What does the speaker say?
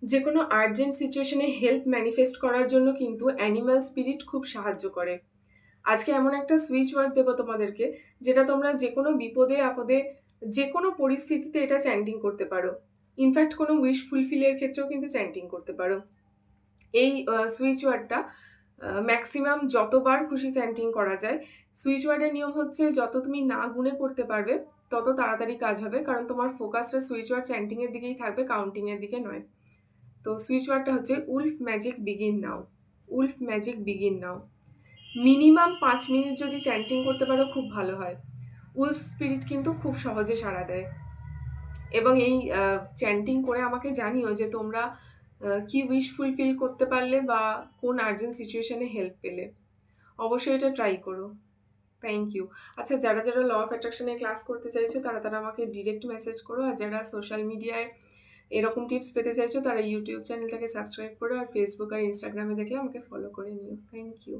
যেকোনো আর্জেন্ট সিচুয়েশনে help manifest করার জন্য কিন্তু অ্যানিমাল স্পিরিট খুব সাহায্য করে। আজকে এমন একটা সুইচ ওয়ার্ড দেবো তোমাদেরকে, যেটা তোমরা যেকোনো বিপদে-আপদে যেকোনো পরিস্থিতিতে এটা চ্যান্টিং করতে পারো। ইনফ্যাক্ট কোনো উইশ ফুলফিল এর ক্ষেত্রেও কিন্তু চ্যান্টিং করতে পারো। এই সুইচ ওয়ার্ডটা ম্যাক্সিমাম যতবার খুশি চ্যান্টিং করা যায়। সুইচ ওয়ার্ডের নিয়ম হচ্ছে যত তুমি না গুনে করতে পারবে তত তাড়াতাড়ি কাজ হবে, কারণ তোমার ফোকাসটা সুইচ ওয়ার্ড চ্যান্টিং এর দিকেই থাকবে, কাউন্টিং এর দিকে নয়। তো সুইচ ওয়ার্ডটা হচ্ছে উলফ ম্যাজিক বিগিন নাও। উলফ ম্যাজিক বিগিন নাও। মিনিমাম 5 মিনিট যদি চ্যান্টিং করতে পারো খুব ভালো হয়। উলফ স্পিরিট কিন্তু খুব সহজে সাড়া দেয়। এবং এই চ্যান্টিং করে আমাকে জানিও যে তোমরা কি উইশ ফুলফিল করতে পারলে বা কোন আর্জেন্ট সিচুয়েশনে হেল্প পেলে। অবশ্যই এটা ট্রাই করো। Thank you. আচ্ছা, যারা যারা ল অফ অ্যাট্রাকশনে ক্লাস করতে চাইছো তারা তারা আমাকে ডিরেক্ট মেসেজ করো, আর যারা সোশ্যাল মিডিয়ায় এরকম টিপস পেতে চাইছো তারা ইউটিউব চ্যানেলটাকে সাবস্ক্রাইব করো, আর ফেসবুক আর ইনস্টাগ্রামে দেখলে আমাকে ফলো করে নিও। Thank you.